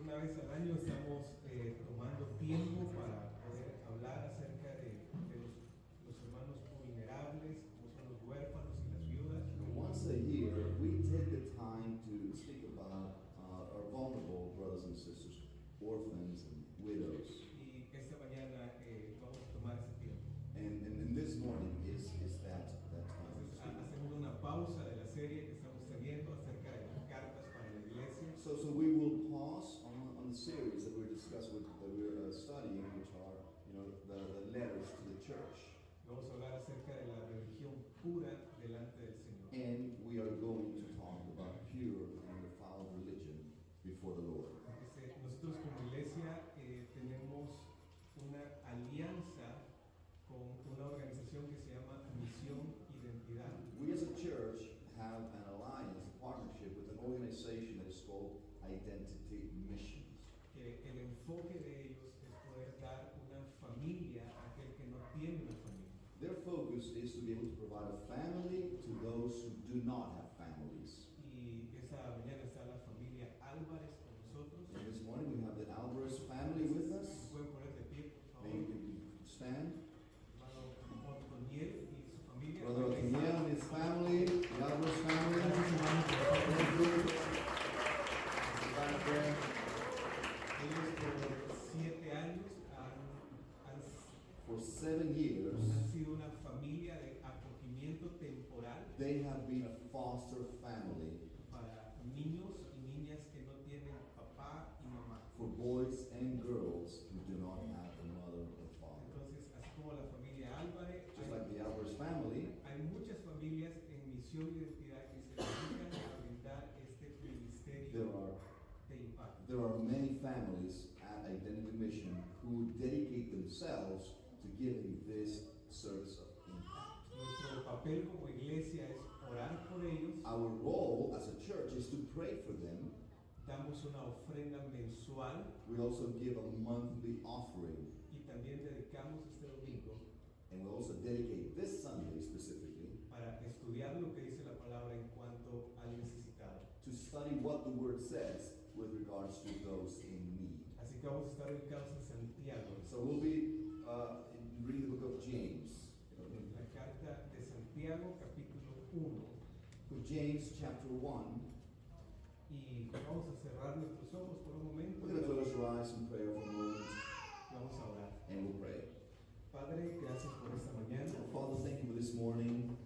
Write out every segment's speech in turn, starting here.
una vez al año estamos tomando tiempo para poder hablar acerca de los hermanos vulnerables, como son los huérfanos y las viudas. Once a year, we take the time to speak about our vulnerable brothers and sisters, orphans and widows. Y esta mañana vamos a tomar ese tiempo. And this morning is that time. Entonces, hacemos una pausa de la serie que estamos teniendo acerca de las cartas para la iglesia. So we will pause on the series that we're discussing, that we're studying, which are, the letters to the church. Vamos a hablar acerca de la religión pura delante del Señor. And we are going to talk about pure and defiled religion before the Lord. Nosotros como iglesia tenemos una alianza con una organización que se llama Misión Identidad. We as a church have an alliance, a partnership with an organization that is called Identity Missions. Que el enfoque de ellos es poder dar una familia a aquel que no tiene una familia. Their focus is to be able to provide a family to those who do not have families. Y esa mañana está la familia Álvarez con nosotros. And this morning we have the Alvarez family with us. Pueden poner de pie, por May favor. you stand. Hermano Otoniel y su familia. Brother Otoniel and his family, the Alvarez family. Gracias, hermano, por Thank you. Back there. ellos por 7 años han For 7 years, sido una familia de acogimiento temporal they have been a foster family para niños y niñas que no tienen papá y mamá. for boys and girls who do not have a mother or father. Entonces, así como la familia Álvarez, Just like the Alvarez family, hay muchas familias en Misión y Identidad que se dedican a brindar este ministerio de impacto. there are many families at Identity Mission who dedicate themselves to giving this service of impact. Nuestro papel como iglesia es orar por ellos. Our role as a church is to pray for them. Damos una ofrenda mensual We also give a monthly offering, y también dedicamos este domingo and we also dedicate this Sunday specifically para estudiar lo que dice la palabra en cuanto al necesitado. to study what the Word says with regards to those in need. Así que vamos a estar ubicados en Santiago, So we'll be reading the book of James. en la carta de Santiago, capítulo 1. With James chapter 1. Y vamos a cerrar nuestros ojos por un momento We're going to close our eyes in prayer for a moment, y vamos a orar. and we'll pray. Padre, gracias por esta mañana. Father, thank you for this morning.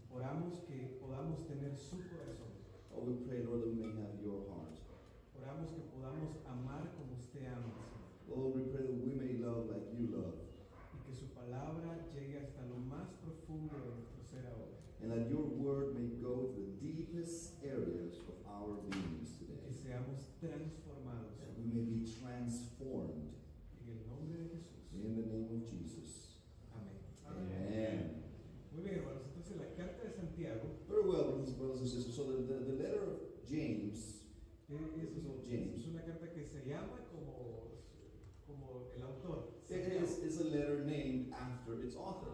Oramos que podamos tener su corazón. Oh, we pray, Lord, that we may have your heart. Oramos que podamos amar como usted ama, Señor. Lord, we pray that we may love like you love, Y que su palabra llegue hasta lo más profundo de nuestro ser ahora. and that your word may go to the deepest areas of our beings Que today. seamos transformados That we may be transformed en el nombre de Jesús. in the name of Jesus. Amén. Amen. Muy bien, hermanos. Entonces, la carta de Santiago Very well, brothers and sisters. So the letter of James, es una carta que se llama como el autor. is a letter named after its author,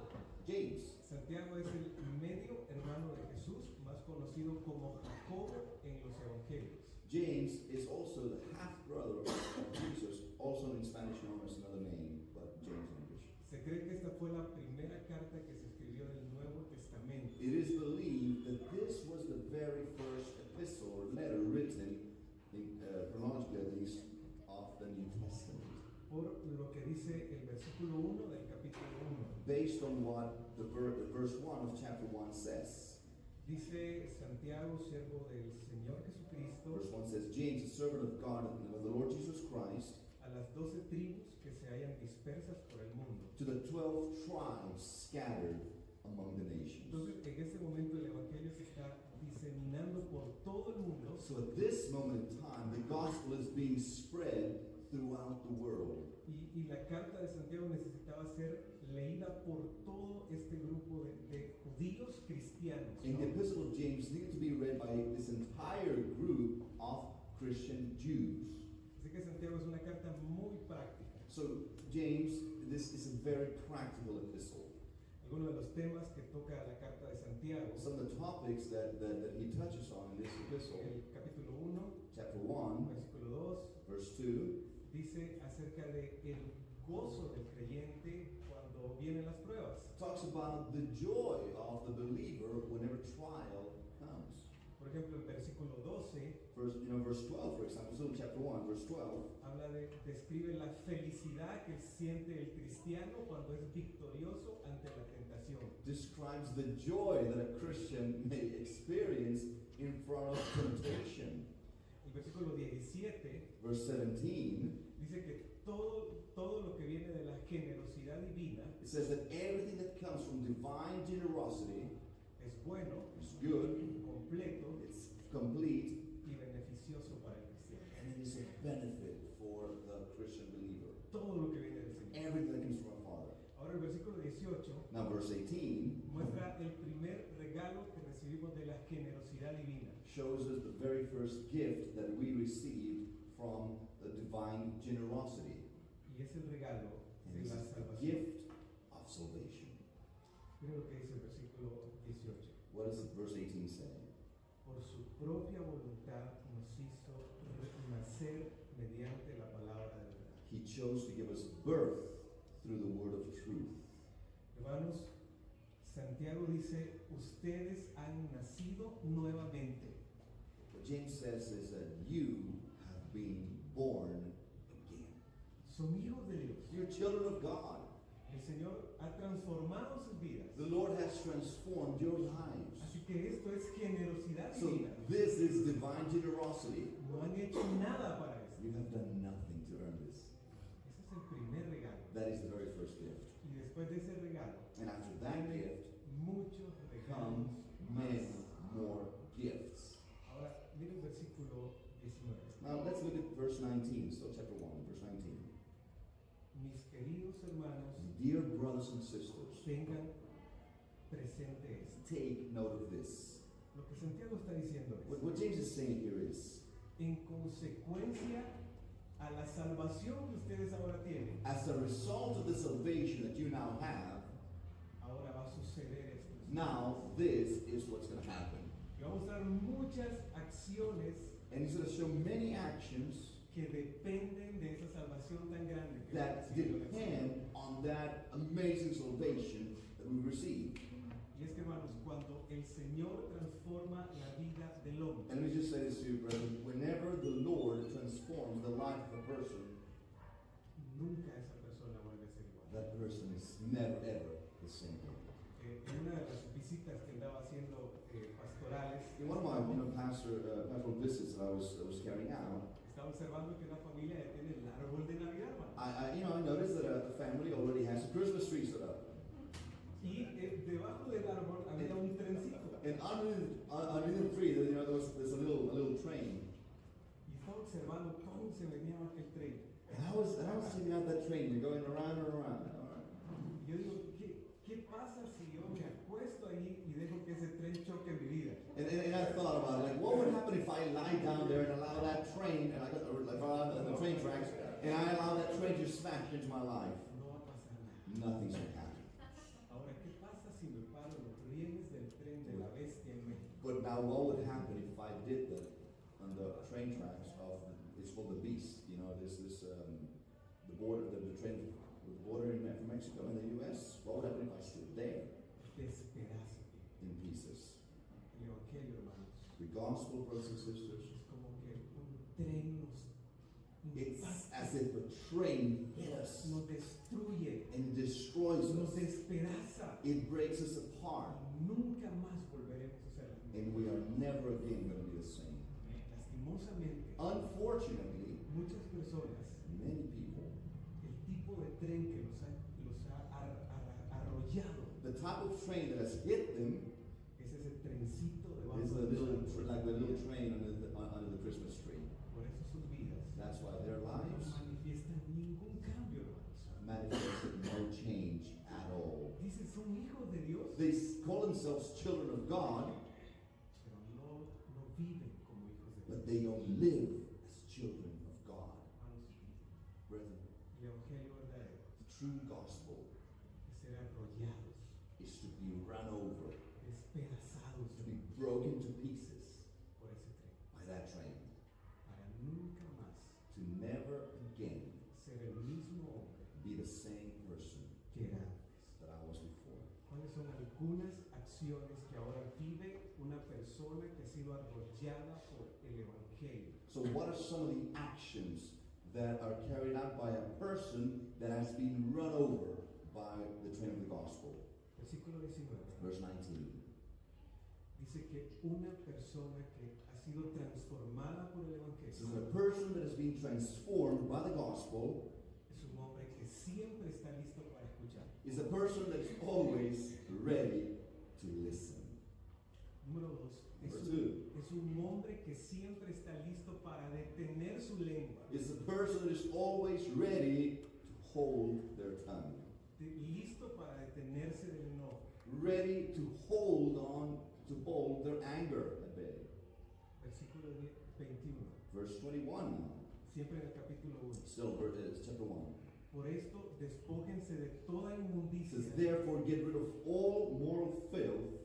James. Santiago es el medio hermano de Jesús, más conocido como Jacobo en los evangelios. James is also the half-brother of Jesus, also in Spanish known as another name, but James in English. Se cree que esta fue la primera carta que se escribió del Nuevo Testamento. It is believed that this was the very first epistle or letter written, chronologically at least, of the New Testament. Por lo que dice el versículo 1 del capítulo 1. Based on what the verse 1 of chapter 1 says. Dice Santiago, siervo del Señor Jesucristo, Verse 1 says, James, a servant of God and of the Lord Jesus Christ, a las 12 tribus que se hallan dispersas por el mundo. to the 12 tribes scattered among the nations. Entonces, en este momento el Evangelio se está diseminando por todo el mundo. So at this moment in time, the gospel is being spread throughout the world. Y la carta de Santiago necesitaba ser leída por todo este grupo de judíos cristianos, And ¿no? the epistle of James needed to be read by this entire group of Christian Jews. Así que Santiago es una carta muy práctica. So James, this is a very practical epistle. Algunos de los temas que toca la carta de Santiago, Some of the topics that he touches on in this epistle, el capítulo 1, chapter 1, versículo 2, Verse 2 dice acerca de el gozo del creyente cuando vienen las pruebas. talks about the joy of the believer whenever trial comes. Por ejemplo, el versículo 12 Verse 12, for example, still in chapter 1, verse 12, describe la felicidad que siente el cristiano cuando es victorioso ante la tentación. describes the joy that a Christian may experience in front of temptation. El versículo 17 Verse 17, dice que todo lo que viene de la generosidad divina it says that everything that comes from divine generosity es bueno, is good, completo it's complete, y beneficioso para el cristiano. and it is a benefit for the Christian believer. Todo lo que viene del Señor. Everything that comes from our Father. Ahora el versículo 18 Now, verse 18 muestra el primer regalo que recibimos de la generosidad divina. shows us the very first gift that we received from the divine generosity. Y es el regalo And de this la is the salvación. gift of salvation. Mira lo que dice el versículo 18. What does verse 18 say? Por su propia voluntad nos hizo nacer mediante la palabra de verdad. He chose to give us birth through the word of truth. Hermanos, Santiago dice, ustedes han nacido nuevamente. What James says is that you have been born again. Son hijos de Dios. You're children of God. El Señor ha transformado sus vidas. The Lord has transformed your lives. Así que esto es generosidad So divina. this is divine generosity. No han hecho nada para esto. You have done nothing to earn this. Ese es el primer regalo. That is the very first gift. Y después de ese regalo, And after that gift muchos come regalos many más. more gifts. Ahora, mira el versículo 19. Now let's look at verse 19, so chapter 1, verse 19. Mis queridos hermanos, Dear brothers and sisters, tengan presente esto. take note of this. Lo que Santiago está diciendo es, What James is saying here is, en consecuencia a la salvación que ustedes ahora tienen, as a result of the salvation that you now have, ahora va a suceder esto. now this is what's going to happen. Y vamos a dar muchas acciones And he's going to show many actions que dependen de esa salvación tan grande que that hemos recibido del Señor. depend on that amazing salvation that we received. Y es que, hermanos, cuando el Señor transforma la vida del hombre, And let me just say this to you, brethren. Whenever the Lord transforms the life of a person, nunca esa persona vuelve a ser igual. that person is never ever the same. En una de las visitas que andaba haciendo pastorales, In one of my pastoral visits that I was carrying out, estaba observando que una familia ya tiene el árbol de Navidad, hermano. I noticed that a family already has a Christmas tree set up. Y debajo del árbol había un trencito. And underneath the tree, there's a little train. Y estaba observando cómo se venía aquel tren. And I was checking out that train, going around and around. Y yo digo, ¿qué pasa si yo me acuesto ahí y dejo que ese tren choque mi vida? And I thought about it, like, what would happen if I lie down there and allow that train, and I got the train tracks, and I allow that train to smash into my life? No va a pasar nada. Nothing's going to happen. Ahora, ¿qué pasa si me paro los rieles del tren de la bestia en México? But now, what would happen if I did that on the train tracks of it's called the Beast? You know, there's the border, the train, the border from Mexico and the U.S. What would happen if I stood there Despedazo. in pieces? El Evangelio, hermanos, The gospel, brothers and sisters, es como que un tren nos it's impacta, as if a train hit us nos destruye, and destroys nos us. despedaza. It breaks us apart, Y nunca más volveremos a ser los and mismos. we are never again going to be the same. Lastimosamente, Unfortunately, muchas personas, many people, el tipo de tren que los ha arrollado the type of train that has hit them es ese trencito debajo is de like the little train under the Christmas tree. Por eso sus vidas That's why their no lives manifiestan ningún cambio, hermanos. manifested no change at all. Dicen, son hijos de Dios, They call themselves children of God, pero no viven como hijos de but Dios. they don't live as children of God. Hermanos, Brethren, el evangelio verdadero the true gospel es ser arrollados, is to be run over, despedazados to be broken to pieces por ese tren, by that train, para nunca más to sido arrollada por el Evangelio. So what are some of the actions that are carried out by a person that has been run over by the train of the gospel? Versículo 19. Verse 19. Dice que una persona que ha sido transformada por el It says Evangelio a person that has been transformed by the gospel es un hombre que siempre está listo para escuchar. is a person that's always ready to listen. Número 2. Number 2. Es un hombre que siempre está listo para detener su lengua. Is a person that is always ready to hold their tongue. Listo para detenerse del enojo. Ready to hold their anger at bay. Versículo 21. Verse 21 now. Siempre en el capítulo 1. Still, chapter 1. Por esto, despójense de toda It inmundicia. says, therefore, get rid of all moral filth.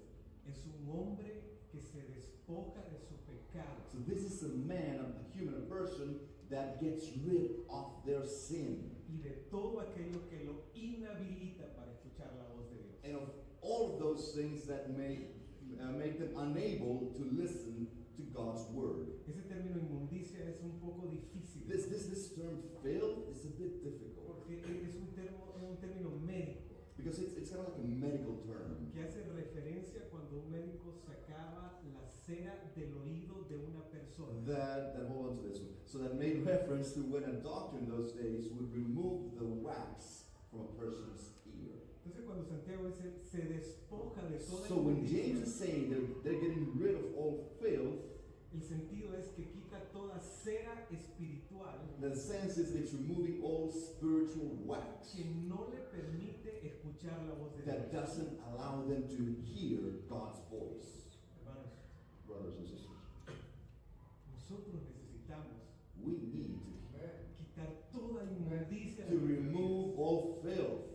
Es un hombre que se despoja de su pecado. So this is a man, a human, a person that gets rid of their sin. Y de todo aquello que lo inhabilita para escuchar la voz de Dios. And of all of those things that may make them unable to listen to God's word. Ese término inmundicia es un poco difícil. This term filth is a bit difficult Porque es un término médico because it's kind of like a medical term. que hace referencia cuando un médico sacaba la cera del oído de una persona. That hold on to this one. So that made reference to when a doctor in those days would remove the wax from a person's ear. Entonces cuando Santiago dice se despoja de toda So when inmundicia, James is saying they're getting rid of all filth, el sentido es que quita toda cera espiritual the sense is that it's removing all spiritual wax que no le permite escuchar la voz de that Dios. doesn't allow them to hear God's voice. Hermanos, Brothers and sisters, nosotros necesitamos we need quitar toda inmundicia to de nuestra remove vida. all filth.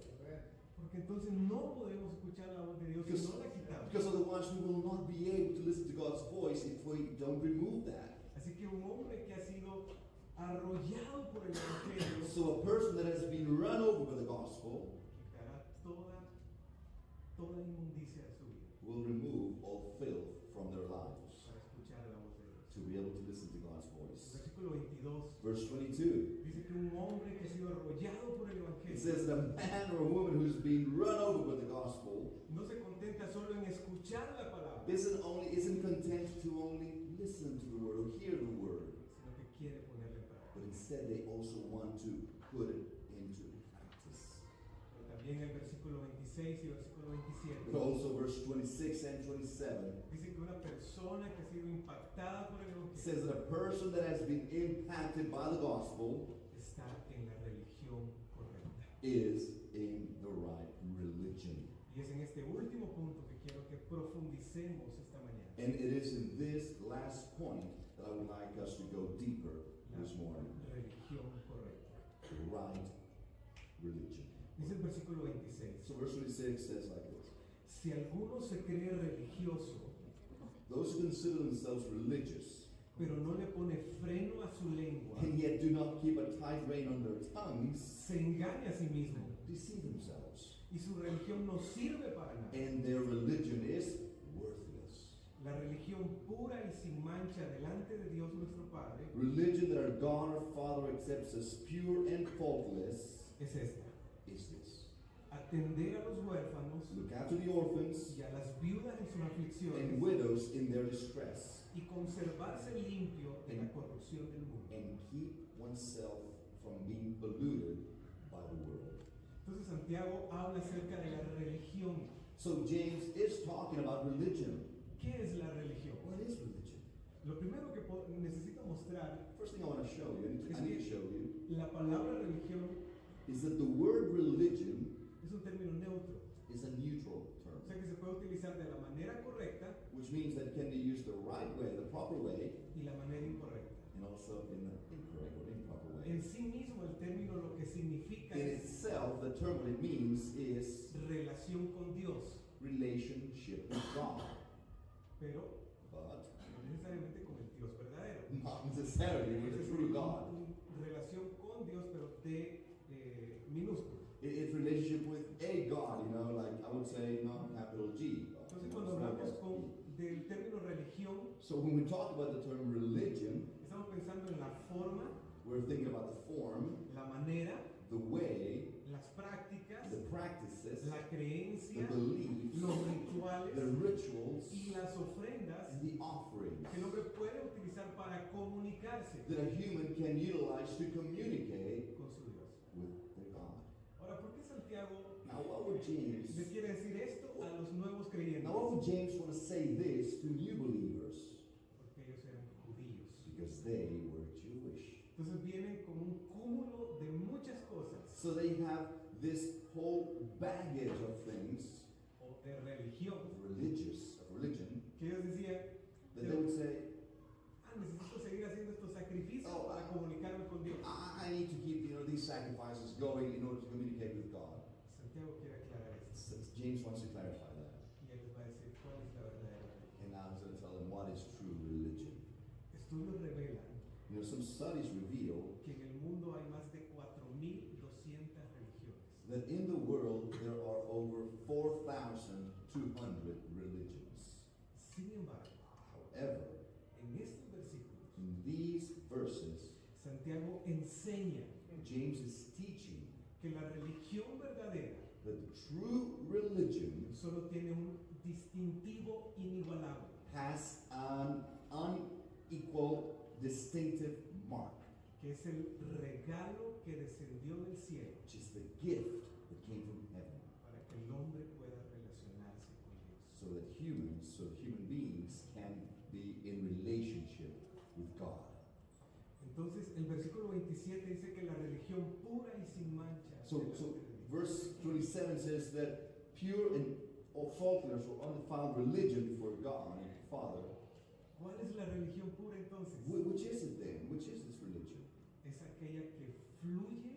Porque entonces no podemos escuchar la voz de Dios si no la quitamos. Because otherwise we will not be able to listen to God's voice if we don't remove that. Así que un hombre que ha sido arrollado por el Evangelio So a person that has been run over by the gospel quitará toda inmundicia de su vida will remove all filth from their lives para escuchar la voz de Dios. to be able to listen to God's voice. Versículo 22 Verse 22. dice que un hombre que ha sido arrollado por el It Evangelio says that a man or a woman who's been run over by the gospel no se contenta solo en escuchar la palabra, isn't content to only listen to the word or hear the word, sino que quiere ponerla en práctica. but instead they also want to put it into practice. Pero también el versículo 26 y versículo 27 But also verse 26 and 27 dice que una persona que ha sido impactada por el Evangelio says that a person that has been impacted by the gospel está en la religión correcta. is in the right religion. Y es en este último punto que quiero que profundicemos esta mañana. And it is in this last point that I would like us to go deeper this morning. La religión correcta. The right religion. Dice el versículo 26. So verse 26 says like this. Si alguno se cree religioso, Those who consider themselves religious pero no le pone freno a su lengua, and yet do not keep a tight rein on their tongues se engaña a sí mismo deceive themselves. y su religión no sirve para nada. And their religion is worthless. La religión pura y sin mancha delante de Dios nuestro Padre Religion that our God our Father accepts as pure and faultless es esta: is this. atender a los huérfanos Look after the orphans y a las viudas en sus and aflicciones widows in their distress, y conservarse limpio de la corrupción del mundo. and keep oneself from being polluted by the world. Entonces Santiago habla acerca de la religión. So James is talking about religion. ¿Qué es la religión? What is religion? Lo primero que necesito mostrar First thing I want to show you, I need to show you, la palabra religión is that the word religion es un término neutro, is a neutral o term, sea que se puede utilizar de la manera correcta which means that it can be used the right way, the proper way, y la manera incorrecta. and also in the incorrect or improper way. En sí mismo el término lo que significa In es itself, the term what it means is relación con Dios, relationship with God, pero but no necesariamente con el Dios verdadero. not necessarily with the true God. Relación con Dios, pero de minúsculo. It's relationship with a God, like I would say, not capital G. Entonces cuando hablamos del término religión, So when we talk about the term religion, estamos pensando en la forma, we're thinking about the form, la manera, the way, las prácticas, the practices, la the creencia, beliefs, los rituales the rituals, y las ofrendas and the offerings que el hombre puede utilizar para comunicarse that a human can utilize to communicate con su Dios. with their God. Ahora, ¿por qué Santiago Now what would James, le quiere decir esto a los nuevos creyentes? now what would James want to say this to new believers? Porque ellos eran judíos. Because they were Jewish. Entonces vienen con un cúmulo de muchas cosas, So they have this whole baggage of things, o de religión, of religion, que ellos decían, that they would say, necesito seguir haciendo estos sacrificios Oh, para comunicarme con Dios. I need to keep these sacrifices going in order to communicate with God. Santiago quiere aclarar esto. James wants to clarify that. Y él les va a decir cuál es la verdadera religión. And now he's going to tell them what is true religion. Estudios revelan You know, some studies reveal que en el mundo hay más de 4.200 religiones. that in the world there are over 4,200 religions. Sin embargo, However, en estos versículos, in these verses, Santiago enseña James is teaching que la religión verdadera that the true religion solo tiene un distintivo inigualable, has an unequal, distinctive mark, que es el regalo que descendió del cielo which is the gift that came from heaven, para que el hombre pueda relacionarse con Dios. so that human beings can be in relationship with God. Entonces, el versículo 27 dice que la religión pura y sin mancha. So delante de Dios. verse 27 says that pure and faultless or undefiled religion before God and the Father. ¿Cuál es la religión pura entonces? Which is it then? Which is this religion? Es aquella que fluye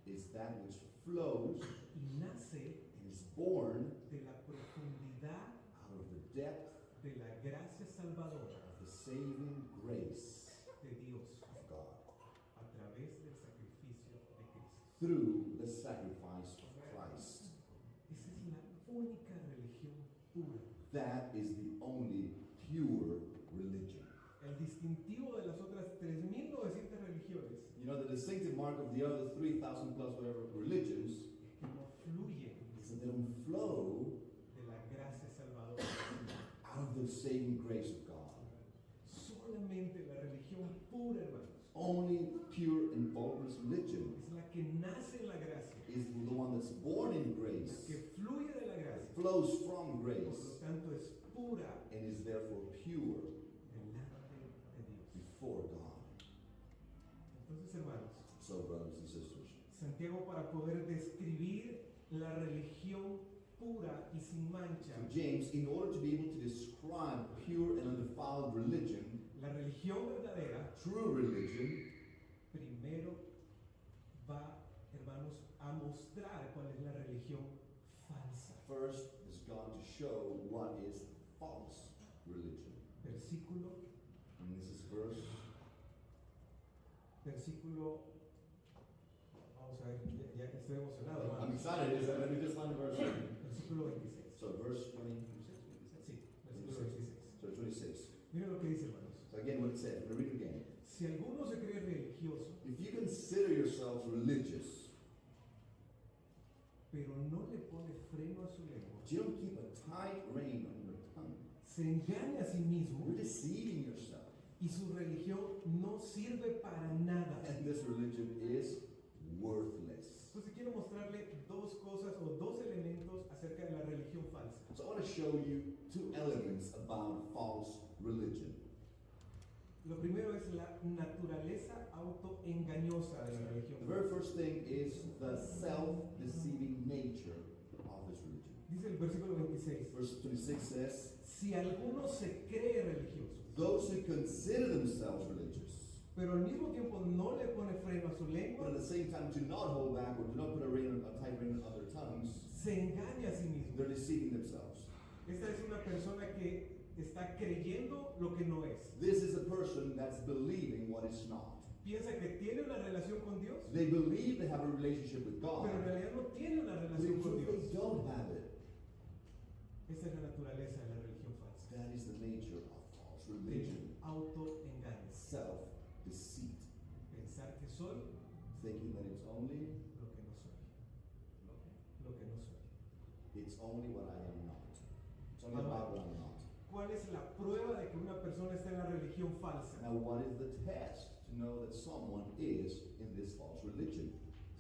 Is that which flows y nace and is born de la profundidad out of the depth de la gracia salvadora of the saving grace de Dios of God a través del sacrificio de Cristo. through the sacrifice of Christ. Esa es la única religión pura. That is the only pure religion. El distintivo de las otras 3.900 religiones You know, the distinctive mark of the other 3,000 plus whatever religions es que no fluyen is that they don't flow de la gracia salvadora. out of the saving grace of God. Solamente la religión pura, hermanos, Only pure and faultless religion es la que nace en la gracia, is the one that's born in la grace, que fluye de la gracia, flows from por lo grace, tanto es pura and is therefore pure delante de Dios. before God. Entonces, hermanos, So, brothers and sisters, Santiago, para poder describir la religión pura y sin mancha, so James, in order to be able to describe pure and undefiled religion, la religión verdadera, true religion, primero va, hermanos, a mostrar cuál es la religión falsa. first is God to show what is false religion. Versículo, And this is vamos a ver, ya que estoy emocionado, I'm hermanos. excited, isn't it? Let me just find the verse. Versículo 26. So, verse 20, Sí, versículo 26. so 26. Miren lo que dice, hermanos. So, again, what it says, I'm going to read it again. Si alguno se cree religioso, If you consider yourselves religious, pero no le pone freno a su lengua, but you don't keep a tight rein on your tongue, se engaña a sí mismo you're deceiving yourself. y su religión no sirve para nada. And this religion is worthless. Entonces quiero mostrarle dos cosas o dos elementos acerca de la religión falsa. So I want to show you two elements about false religion. Lo primero es la naturaleza autoengañosa de la religión. The very first thing is the self-deceiving nature of this religion. Dice el versículo 26, Verse 26 says, si alguno se cree religioso, those who consider themselves religious, pero al mismo tiempo no le pone freno a su but lengua, at the same time do not hold back or do not put a tight rein on their tongues, se engaña a sí mismo. they're deceiving themselves. Esta es una persona que está creyendo lo que no es. This is a person that's believing what is not. Piensa que tiene una relación con Dios, They believe they have a relationship with God, pero en realidad no tiene una but relación in con truth they Dios. don't have it. Esa es la naturaleza de la religión falsa. That is the nature of false only what I am not. It's only about what I'm not. ¿Cuál es la prueba de que una persona está en la religión falsa? Now, what is the test to know that someone is in this false religion?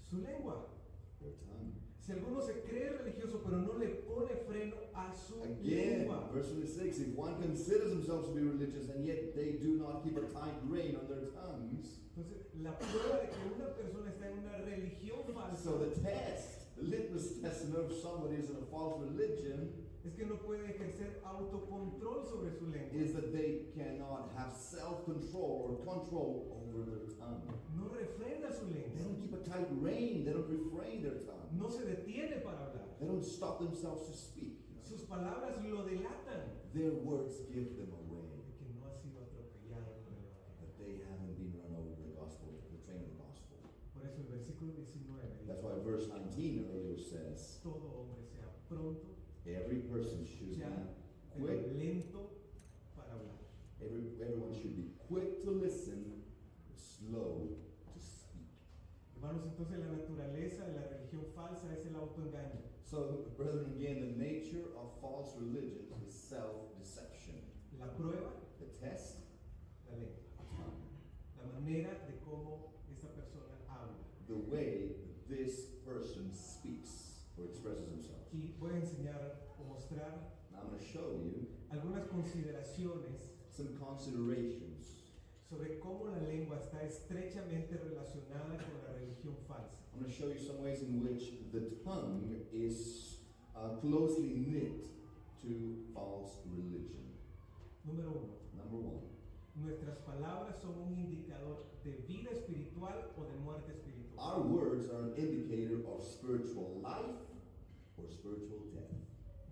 Su lengua. Their tongue. Si alguno se cree religioso pero no le pone freno a su Again, lengua. verse 26, if one considers themselves to be religious and yet they do not keep a tight rein on their tongues. Entonces, la prueba de que una persona está en una religión falsa So the test, the litmus test to know if somebody is in a false religion es que no puede ejercer autocontrol sobre su lengua. is that they cannot have self-control or control over their tongue. No refrena su They lengua. don't keep a tight rein. They don't refrain their tongue. No se detiene para hablar. They don't stop themselves to speak. Sus palabras lo delatan. Their words give them away. De que no ha sido atropellado por el evangelio. That they haven't been run over the gospel, the train of the gospel. Por eso el versículo 19 That's why verse 19 earlier says, todo hombre sea pronto, every person should ya, be pero quick. lento para hablar. Everyone should be quick to listen, slow to speak. Hermanos, entonces la naturaleza de la religión falsa es el autoengaño. So, brethren, again, the nature of false religion is self-deception. La prueba, The test, la lengua. tongue. La manera de cómo esta persona habla. The way this person speaks or expresses himself. Y voy a enseñar o mostrar Now I'm going to show you algunas consideraciones some considerations. sobre cómo la lengua está estrechamente relacionada con la religión falsa. I'm going to show you some ways in which the tongue is closely knit to false religion. Número 1. Number one, Nuestras palabras son un indicador de vida espiritual o de muerte espiritual. our words are an indicator of spiritual life or spiritual death.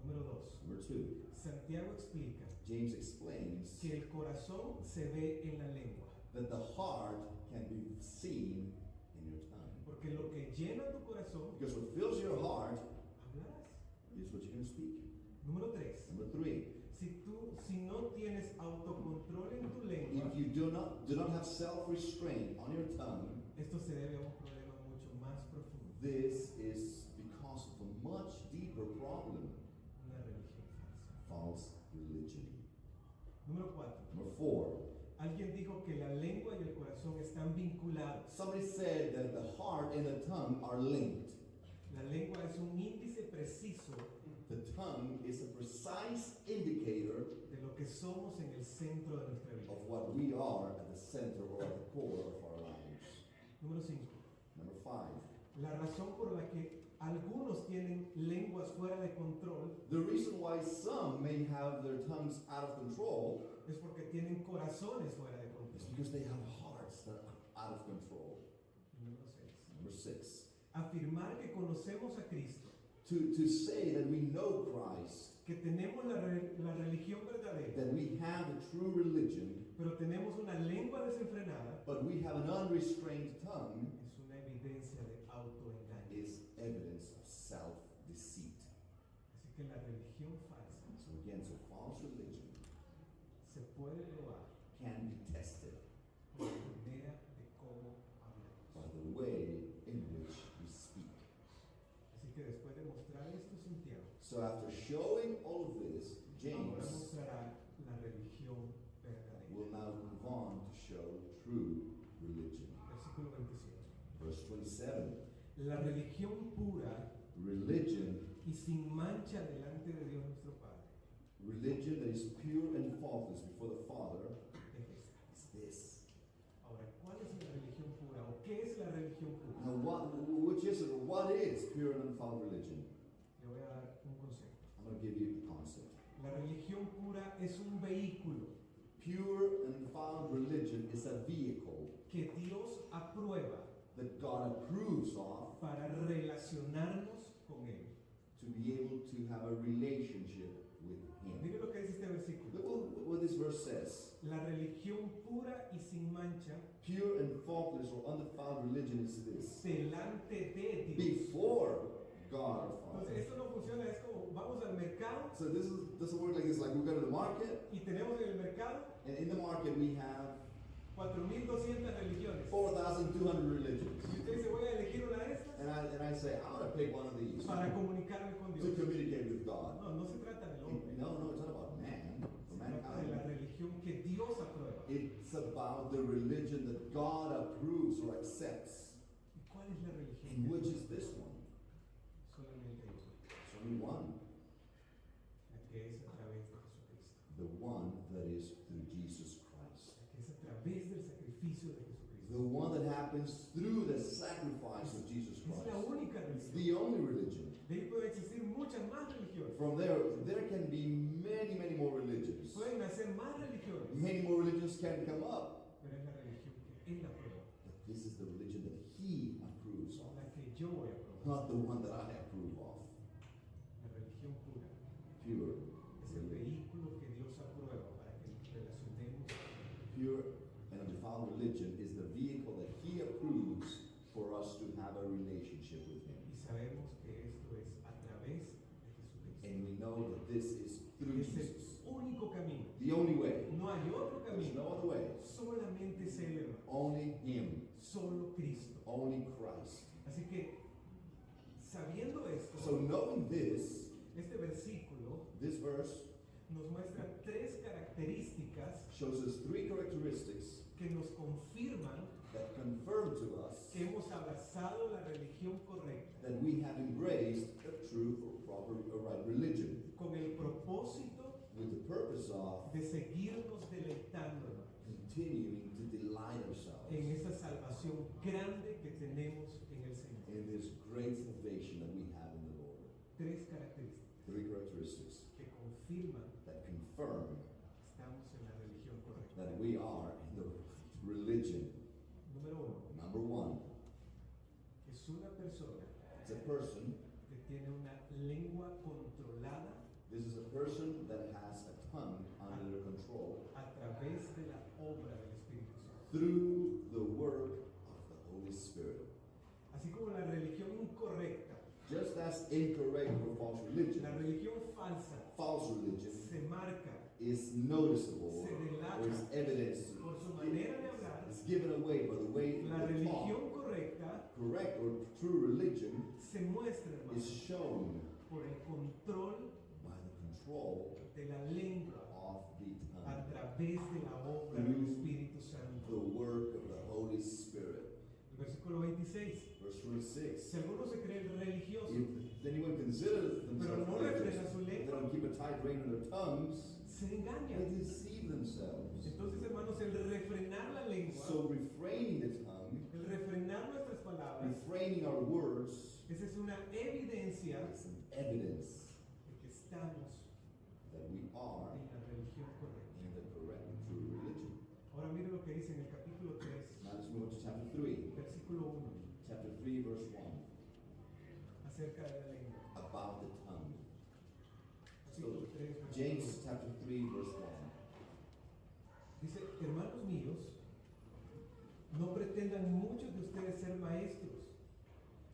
Número 2. Number two, Santiago explica James explains que el corazón se ve en la lengua, that the heart can be seen in your tongue. porque lo que llena tu corazón Because what fills your heart hablarás. is what you're going to speak. Número 3. Number three, Si no tienes autocontrol en tu lengua, if you do not have self-restraint on your tongue, esto se debe a un problema mucho más profundo, this is because of a much deeper problem, una religión falsa. false religion. Número 4. Number four, Alguien dijo que la lengua y el corazón están vinculados. somebody said that the heart and the tongue are linked. La lengua es un índice preciso The tongue is a precise indicator de lo que somos en el centro de nuestra vida. of what we are at the center or at the core of our lives. Número 5. Number five, La razón por la que algunos tienen lenguas fuera de control the reason why some may have their tongues out of control es porque tienen corazones fuera de is control. because they have hearts that are out of control. Número 6. Number six, Afirmar que conocemos a Cristo, to say that we know Christ, que tenemos la religión verdadera, that we have a true religion, pero tenemos una lengua desenfrenada, but we have an unrestrained tongue, es una evidencia de autoengaño. is evidence of self-deceit. Así que la religión falsa So again, so false religion se puede probar can be tested por la manera de cómo hablamos. by the way in which we speak. Así que después de mostrar esto, Santiago, So after showing all of this, ahora James mostrará la religión verdadera. will now move on to show true religion. Versículo 27. Verse 27, La religión pura religion, y sin mancha delante de Dios nuestro Padre religion that is pure and faultless before the Father es esta. is this. Ahora, ¿cuál es la religión pura o qué es la religión pura? Now which is it, or what is pure and undefiled religion? Le voy a dar un concepto. I'm going to give you the concept. La religión pura es un vehículo Pure and undefiled religion is a vehicle que Dios aprueba that God approves of para relacionarnos con Él. to be able to have a relationship with Him. Mire lo que dice este versículo. Look what this verse says. La religión pura y sin mancha Pure and faultless or undefiled religion is this. delante de Dios. Before God our Father. Entonces, esto no funciona, es como vamos al mercado So this doesn't work like this. Like we go to the market, y tenemos en el mercado and in the market we have 4.200 religiones. 4,200 religions. Y usted dice, voy a elegir una de estas And I say, I'm going to pick one of these para comunicarme con to Dios. communicate with God. No, no se trata del hombre. No, it's not about man, Se or trata de la mankind. religión que Dios aprueba. It's about the religion that God approves or accepts. ¿Y cuál es la religión? And which is this one? Solamente hay una, There's only one. la que es a través de Jesucristo. The one that is through Jesus Christ. La que es a través del sacrificio de Jesucristo. The one that happens through the sacrifice of Jesus Es la Christ. única It's religión. the only religion. De ahí pueden existir muchas más religiones. From there can be many, many more religions. Pueden hacer más religiones. Many more religions can come up. Pero es la religión que Él aprueba. But this is the religion that He approves of, La que yo voy a aprobar. not the one that I approve of. La religión pura Pure, es el vehículo que Dios aprueba para que nos relacionemos. pure and undefiled religion is the vehicle that He approves for us to have a relationship with Him. Y sabemos que esto es a través de Jesucristo. And we know that this is through Es Jesus. el único camino. The only way. No hay otro There's camino. no other way. Solamente es Él, hermano. Only Him. Solo Cristo. Only Christ. Así que, sabiendo esto, So knowing this, este versículo this verse nos muestra tres características shows us three characteristics que nos confirman that confirm to us que hemos abrazado la religión correcta that we have embraced a true or proper or right religion con el propósito with the purpose of de seguirnos deleitando, hermano, continuing to delight ourselves en esa salvación grande que tenemos en el Señor. in this great salvation that we have in the Lord. Tres características Three characteristics que confirman that confirm que estamos en la religión correcta. that we are in the religion. Número uno, Number one, es una persona it's a person. que tiene una lengua controlada This is a person that has a tongue under control a través de la obra del Espíritu Santo. through the work of the Holy Spirit. Así como la religión incorrecta, Just as incorrect or false religion, la religión falsa false religion se marca is noticeable se delata or is evidenced, por su manera de hablar. is given away by the way La they talk. religión correcta Correct or true religion se muestra, hermano, is shown por el control by the control de la lengua of the a tongue, través de la obra del Espíritu Santo. the work of the Holy Spirit. El versículo 26. Verse 26. Si alguno se cree religioso, If anyone considers themselves no religious, refrena su they lengua, don't keep a tight rein on their tongues, se engaña. they deceive themselves. Entonces, hermanos, el refrenar la lengua, So refraining the tongue, el refrenar nuestras palabras, refraining our words, esa es una evidencia is an evidence de que estamos that we are en la religión correcta. in the correct and true religion. Ahora mire lo que dice en el capítulo 3, Now let's move on to chapter 3. versículo 1, Chapter 3, verse 1. acerca de la lengua. About the tongue. Capítulo 3, versículo James 1. chapter 3, verse 1. Dice, hermanos míos, no pretendan muchos de ustedes ser maestros,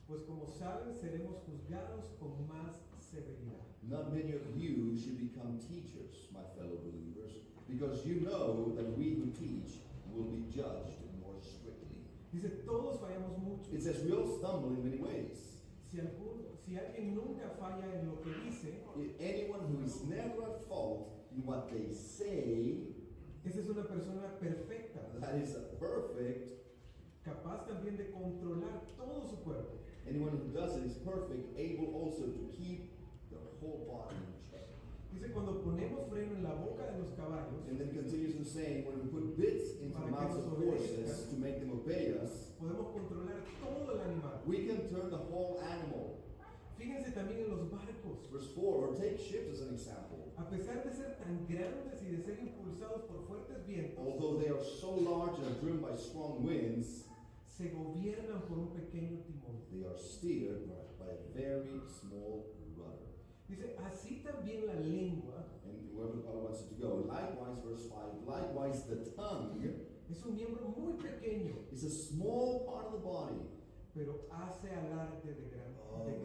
pues como saben seremos juzgados con más severidad. Not many of you should become teachers, my fellow believers, because you know that we who teach will be judged more strictly. Dice, todos fallamos mucho. It says we all stumble in many ways. Si alguien nunca falla en lo que dice, If anyone who is never at fault in what they say, esa es una persona perfecta, that is perfect. capaz también de controlar todo su cuerpo. Anyone who does it is perfect, able also to keep their whole body in check. Dice, cuando ponemos freno en la boca de los caballos, And then continues in saying, when we put bits into the mouths of horses to make them obey us, podemos controlar todo el animal. we can turn the whole animal. Fíjense también en los barcos. Verse 4, or take ships as an example. A pesar de ser tan grandes y de ser impulsados por fuertes vientos, Although they are so large and are driven by strong winds, se gobiernan por un pequeño timón. they are steered by a very small rudder. Dice, así también la lengua And wherever the Bible wants it to go. Likewise, verse 5, likewise the tongue es un miembro muy pequeño, is a small part of the body, pero hace alarde de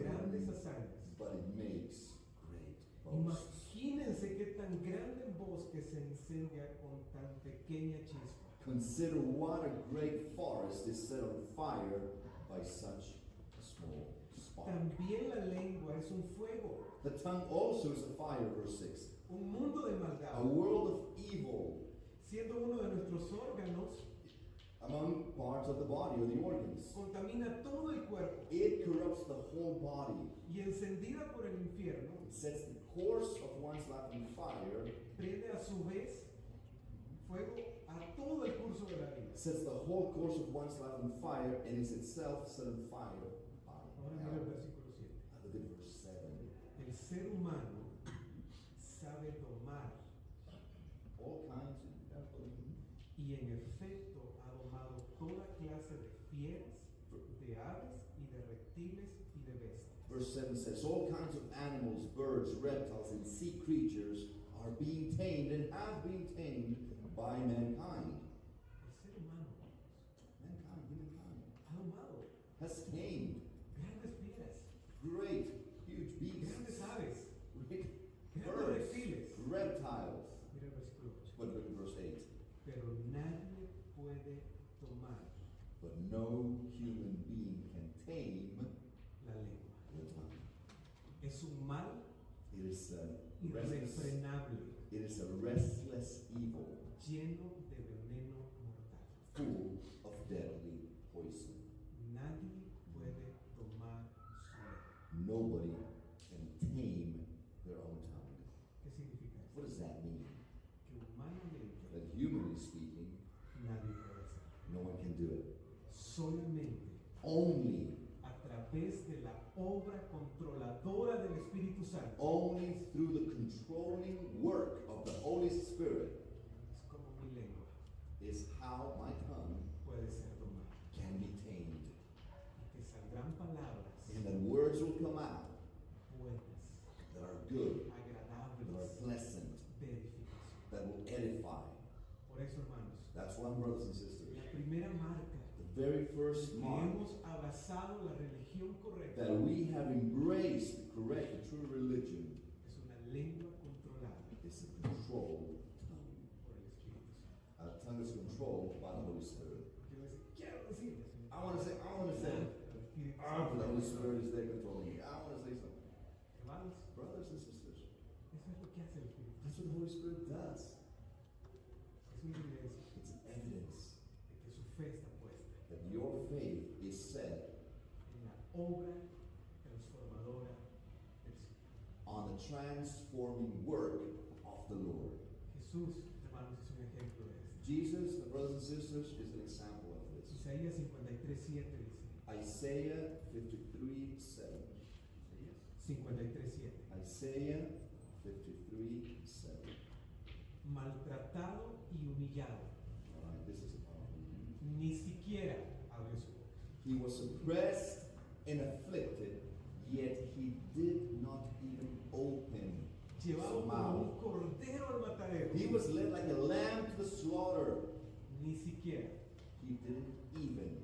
grandes hazañas. but it makes great boasts. Imagínense qué tan grande voz que se enseña con tan pequeña chispa. Consider what a great forest is set on fire by such a small spark. También la lengua es un fuego, The tongue also is a fire, verse 6. un mundo de A maldad, world of evil siendo uno de nuestros órganos, among parts of the body or the organs. contamina todo el cuerpo It corrupts the whole body. y encendida por el infierno, It sets the course of one's life on fire. prende a su vez fuego a todo el curso de la vida. Sets the whole course of one's life on fire and is itself set on fire by Ahora mira el hell. versículo 7. Look at verse 7. El ser humano sabe domar All kinds of y en efecto ha domado toda clase de fieras, de aves y de reptiles y de bestias. Verse 7 says, all kinds of animals, birds, reptiles, and sea creatures are being tamed and have been tamed by mankind. El ser humano Humankind, ha domado has tamed grandes fieras, great, huge beasts, grandes aves, great grandes birds, reptiles. reptiles. Mira el versículo 8. But look at verse 8. Pero nadie puede tomar But no human being can tame la lengua. the tongue. Es un mal It is a restless, irrefrenable, it is a restless evil, lleno de veneno mortal. full of deadly poison. Nadie puede tomar su lengua. Nobody can tame their own tongue. ¿Qué significa eso? What does that mean? Que humanamente That humanly speaking, nadie puede hacerlo. no one can do it. Solamente Only, a través de la obra controladora del Espíritu Santo only through the controlling work of the Holy Spirit es como mi lengua is how my tongue puede ser domada. can be tamed. Y que saldrán palabras And that words will come out buenas, that are good, that are agradables, pleasant, de edificación. that will edify. Por eso, hermanos, That's why, brothers and sisters, la primera marca the very first que mark hemos abrazado la religión correcta that we have embraced the correct, the true religion es una lengua controlada is a controlled tongue. por el Espíritu Santo. Our tongue is controlled by the Holy Spirit. Quiero decir, I want to say, el Espíritu the Holy Santo. Spirit is there controlling me. I want to say something. Hermanos, Brothers and sisters, eso es lo que hace el Espíritu that's what the Holy Spirit does. Es una evidencia It's an evidence de que su fe está puesta that your faith is set en la obra transformadora del Señor. on the transforming work of the Lord. Jesús, hermanos, es un ejemplo de esto. Jesus, the brothers and sisters, is an example of this. Isaías 53:7 dice. Isaiah 53:7. 53:7. Isaiah 53:7. Maltratado y humillado, All right, this is a powerful one. ni siquiera abrió su boca. He was oppressed and afflicted, yet he did not even open his Llevado como mouth. un cordero al matadero, He was led like a lamb to the slaughter. ni siquiera He didn't even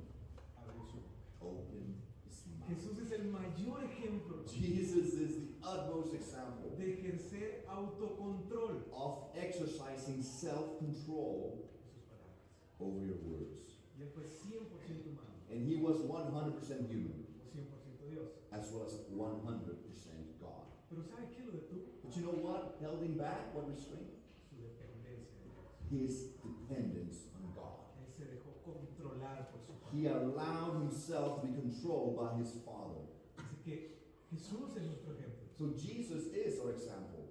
abrió su boca. open his mouth. Jesús es el mayor ejemplo Jesus is the utmost example de ejercer autocontrol of exercising self-control de sus palabras. over your words. Y él fue 100% humano, And he was 100% human, o 100% Dios. as well as 100% God. Pero ¿sabe qué lo detuvo? But you know what held him back? What restrained? Su dependencia de Dios. His dependence on God. Él se dejó controlar por su He Padre. allowed himself to be controlled by his Father. Así que Jesús es nuestro ejemplo. So Jesus is our example.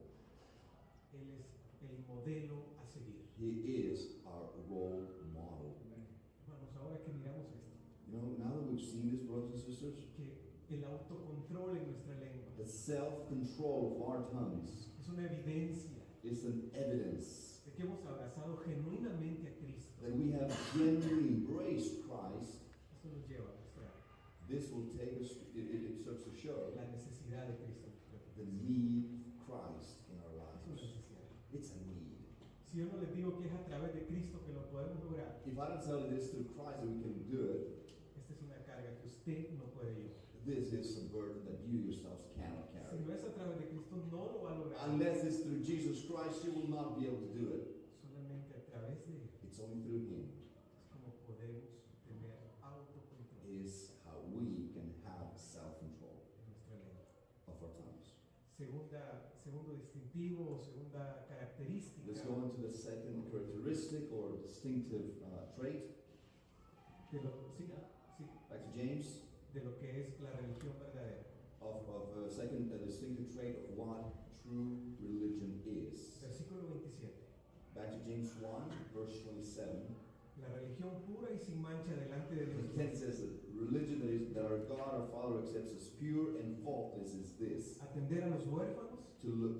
Él es el modelo a seguir. He is our role model. Hermanos, ahora que miramos esto, You know, now that we've seen this, brothers and sisters, que el autocontrol en nuestra lengua the self-control of our tongues es una evidencia is an evidence de que hemos abrazado genuinamente a Cristo. that we have genuinely embraced Christ. Esto nos lleva a mostrar This will take us, it starts to show la necesidad de Cristo en nuestra the vida. need of Christ in our Es una lives. necesidad. It's a need. Si yo no les digo que es a través de Cristo que lo podemos lograr, If I don't tell you this through Christ that we can do it, esta es una carga que usted no puede llevar. this is a burden that you yourselves cannot Si carry. no es a través de Cristo, no lo va a lograr. Unless it's through Jesus Christ, you will not be able to do it. Solamente a través de Él It's only through Him characteristic or distinctive trait. de lo, sí, sí, Back to James. de lo que es la religión verdadera. Of a second, a distinctive trait of what true religion is. Versículo 27. Back to James 1, verse 27. La religión pura y sin mancha delante de Dios. It says that religion that our God, our Father, accepts as pure and faultless is this: Atender a los huérfanos to look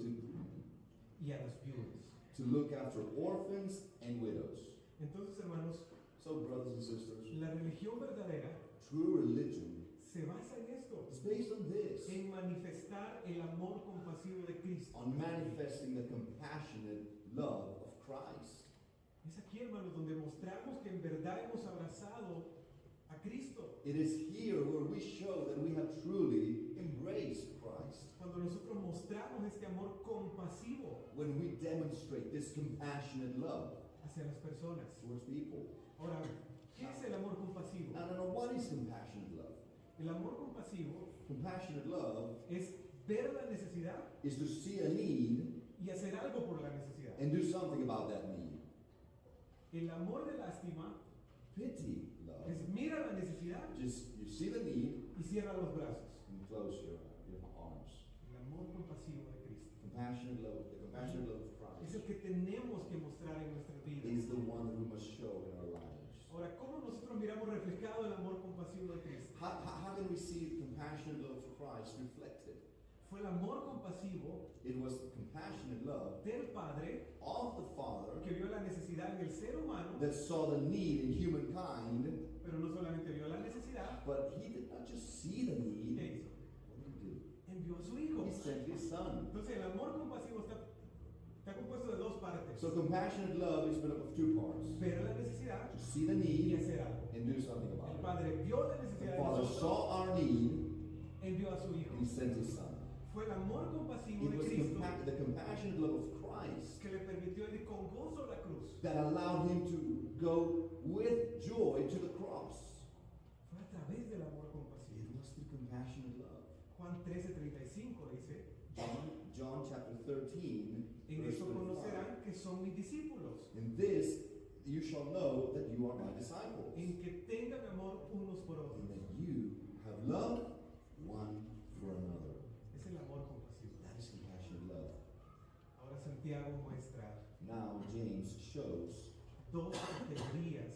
y a las viudas. to look after orphans and widows. Entonces, hermanos, So, brothers and sisters, la religión verdadera true religion se basa en esto, is based on this, en manifestar el amor compasivo de Cristo. on manifesting the compassionate love of Christ. Es aquí, hermanos, donde mostramos que en verdad hemos abrazado a Cristo. It is here where we show that we have truly embraced Christ. Cuando nosotros mostramos este amor compasivo When we demonstrate this compassionate love hacia las personas. towards people. Ahora, ¿qué es el amor compasivo? Now, what is compassionate love? El amor compasivo Compassionate love es ver la necesidad is to see a need y hacer algo por la necesidad. and do something about that need. El amor de lástima Pity love, es mira la necesidad just you see the need y cierra los brazos. and close your arms. El amor compasivo de Cristo Compassionate love, the compassionate love of es Christ el que tenemos que mostrar en nuestras vidas. is the one that we must show in our lives. Ahora, ¿cómo nosotros miramos reflejado el amor compasivo de Cristo? How can we see the compassionate love of Christ reflected? Fue el amor compasivo It was the compassionate love del Padre of the Father que vio la necesidad en el ser humano, that saw the need in humankind, pero no solamente vio la necesidad, but he did not just see the ¿qué need. hizo? What did he do? Envió a su Hijo. He sent his son. Entonces, el amor compasivo está compuesto de dos partes. So compassionate love is made up of two parts. Ver la necesidad To see the y need hacer algo. and do something El about it. Padre vio la The necesidad de Father nosotros, saw our need envió a su Hijo. and he sent his son. Fue el amor compasivo It de was Cristo the compassionate love of Christ que le permitió ir con gozo a la cruz. that allowed him to go with joy to the cross. Fue a través del amor It compasivo. was the compassionate love. Juan 13:35 dice, John chapter 13, en verse esto 35. conocerán que son mis discípulos, In this you shall know that you are my disciples, en que tengan amor unos por and otros. that you have love one for another. Es el amor compasivo. That is compassionate love. Ahora Santiago muestra Now James shows dos categorías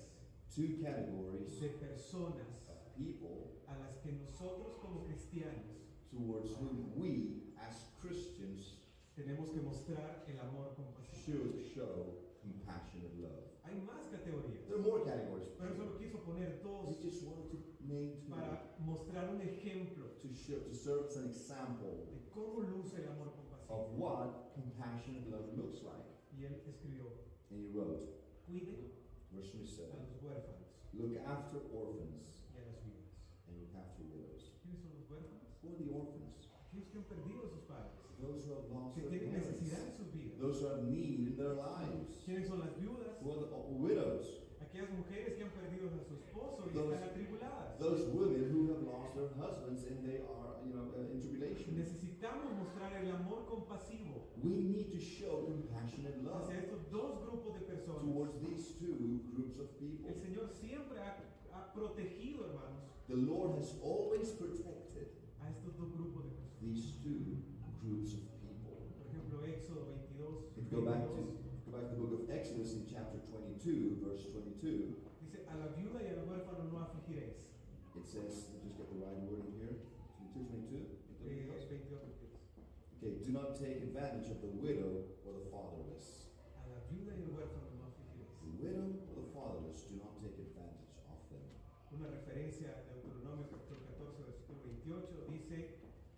two categories de personas of people a las que nosotros como cristianos towards whom we as Christians tenemos que mostrar el amor compasivo. should show compassionate love. Hay más categorías, There are more categories, pero solo quiso poner dos we just wanted to name two para mostrar un ejemplo to serve as an example de cómo luce el amor compasivo. of what compassionate love looks like. Y él escribió, And he wrote, cuiden verse a 27, los huérfanos look after orphans y a las viudas. and look after widows. ¿Quiénes son los huérfanos? Who are the orphans? Aquellos que han perdido a sus padres, Those who have lost que their tienen necesidad en parents. sus vidas. Those who have need in their lives. ¿Quiénes son las viudas? Who are the widows? Aquellas mujeres que han perdido a su esposo y Those- están atribuladas. Those women who have lost their husbands and they are, in tribulation. Necesitamos mostrar el amor compasivo We need to show compassionate love hacia estos dos grupos de personas. towards these two groups of people. El Señor siempre ha protegido, hermanos, The Lord has always protected a estos dos grupos de personas. these two groups of people. Por ejemplo, Éxodo 22, If you go back to the book of Exodus in chapter 22, verse 22, dice, a la viuda y al huérfano no afligiréis. it says, let me just get the right wording here. 22. 22, please. Okay, do not take advantage of the widow or the fatherless. A la viuda y al huérfano no afligiréis. The widow or the fatherless, do not take advantage of them. Una referencia a Deuteronomio capítulo 14, versículo 28, dice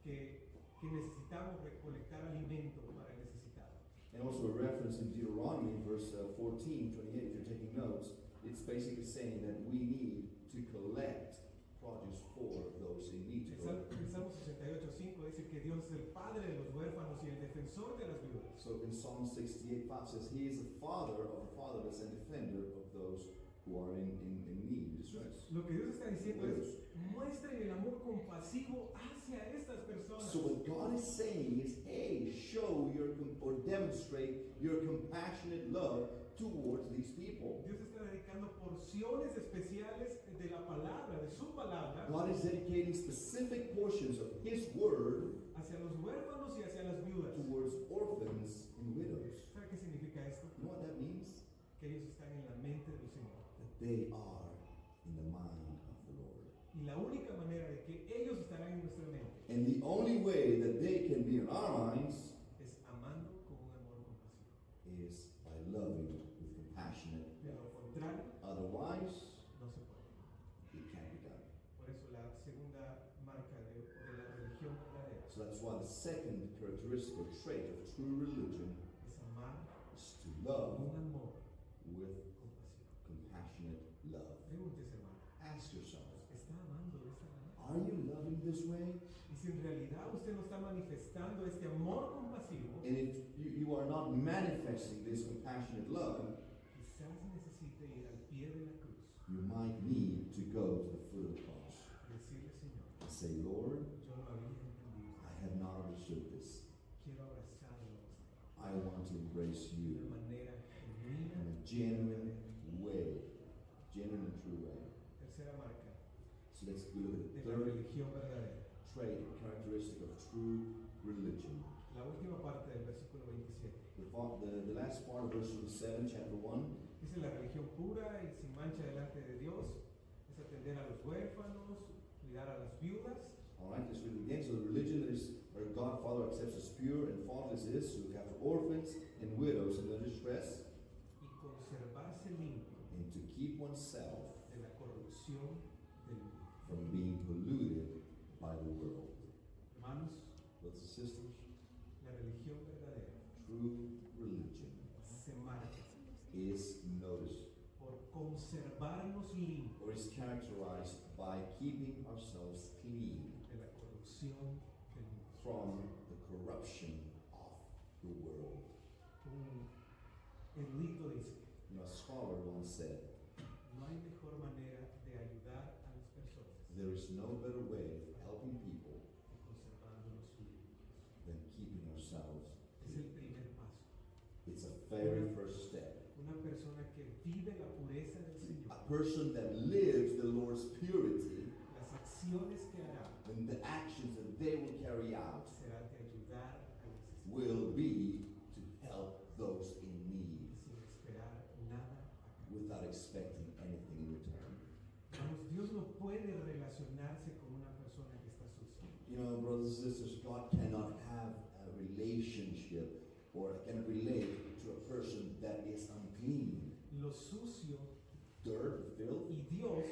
que necesitamos recolectar alimento para el necesitado. And also a reference in Deuteronomy, verse 14, 28, if you're taking notes, it's basically saying that we need to collect produce for those in need. El Salmo 68:5 dice que Dios es el padre de los huérfanos y el defensor de las viudas. So in Psalm 68:5 says, He is the father of the fatherless and defender of those who are in need, distress. Lo que Dios está diciendo es, muestren el amor compasivo hacia estas personas. So what God is saying is, hey, show or demonstrate your compassionate love towards these people. su palabra God is dedicating specific portions of His Word hacia los huérfanos y hacia las viudas. towards orphans and widows. ¿Sabe qué significa esto? You know what that means? Que ellos están en la mente del Señor. That they are in the mind of the Lord. Y la única manera de que ellos estarán en nuestra mente And the only way that they can be in our minds es amando con un amor compasivo. is by loving with compassionate. De lo contrario, Otherwise, no se puede. it can't be done. Por eso la segunda marca de la religión verdadera So that's why the second characteristic or trait of true religion es amar is to con love un amor with compasivo. compassionate love. Pregúntese, hermano, Ask yourself, ¿está amando de esta manera? are you loving this way? Y si en realidad usted no está manifestando este amor compasivo, And if you are not manifesting this compassionate love, quizás necesite ir al pie de la cruz you might need to go to the foot of the cross y decirle, Señor, and say, Lord, yo no había entendido, I have not understood this. quiero abrazarlo a usted I want to embrace de you una manera in genuina. a genuine way, genuine and true way. Tercera marca So let's look at the de la third religión verdadera. trait or characteristic of true religion. La última parte del versículo 27. The last part of verse 7, chapter 1. Dice la religión pura y sin mancha delante de Dios es atender a los huérfanos, cuidar a las viudas, Alright, let's read it again. So the religion that is where God Father accepts as pure and faultless is to look after orphans and widows in their distress, y conservarse limpio and to keep oneself de la corrupción del mundo. from being polluted by the world. Hermanos, Brothers and sisters, la religión verdadera true religion se marca is noticed por conservarnos limpios or is characterized by keeping ourselves clean de la corrupción del mundo. from the corruption of the world. Un erudito dice, You know, a scholar once said, no hay mejor manera de ayudar a las personas there is no better way of helping people que conservándonos limpios. than keeping ourselves Es clean. el primer paso. It's a very first step. Una persona que vive la pureza del Señor, A person that lives the Lord's purity, las acciones que hará and the actions that they will carry out será de ayudar al necesitado will be to help those in need sin esperar nada a cambio. without expecting anything in return. Hermanos, Dios no puede relacionarse con una persona que está sucia. You know, brothers and sisters, God cannot have a relationship or cannot relate to a person that is unclean. Lo sucio Dirt, filth, y Dios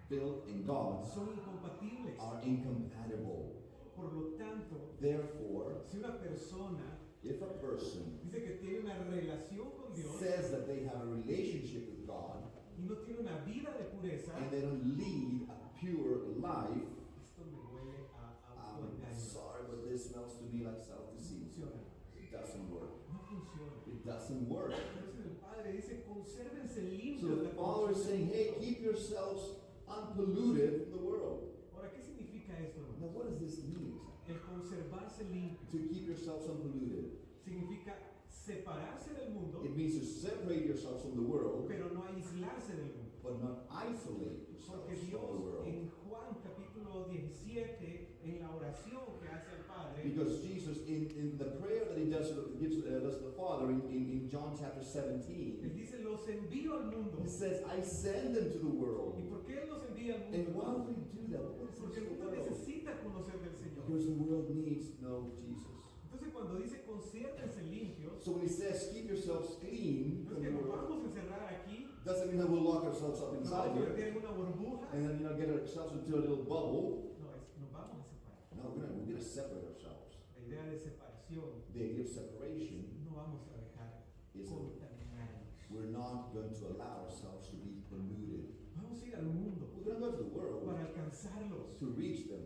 filth, and God son incompatibles. are incompatible. Por lo tanto, Therefore, si una persona if a person dice que tiene una relación con Dios says that they have a relationship with God y no tiene una vida de pureza, and they don't lead a pure life, esto me huele a I'm autoengaño. sorry, but this smells to me like No self-deceit. funciona. It doesn't work. No funciona. It doesn't work. Entonces el Padre dice, consérvense limpios So de the la Father is corrupción saying, del hey, mundo. keep yourselves unpolluted from the world. Ahora, ¿qué significa esto, hermano? Now, what does this mean exactly? El conservarse limpio To keep yourselves unpolluted. significa separarse del mundo, It means to separate yourselves from the world, pero no aislarse del mundo. but not isolate yourselves Porque from Dios the world. en Juan capítulo 17, en la oración que hace al Padre, Because Jesus, in the prayer that he does to the Father in John chapter Él 17, dice, los envío al mundo. he says, I send them to the ¿Y world. por qué Él los envía al And mundo? why would he do that? What is Porque this el the mundo world? necesita conocer del Señor. Because the world needs to know Jesus. Entonces cuando dice consérvense limpios, So when he says, keep yourselves clean no es from que the nos world, vamos a encerrar aquí, doesn't mean that we'll lock ourselves up nos inside vamos a here meter en una burbuja. and then, get ourselves into a little bubble. No, nos vamos a separar. No, we're going to separate ourselves. La idea de separación, The idea of separation no vamos a dejar is that contaminarnos. we're not going to allow ourselves to be polluted. Vamos a ir al mundo We're going to go to the world para alcanzarlos, to reach them,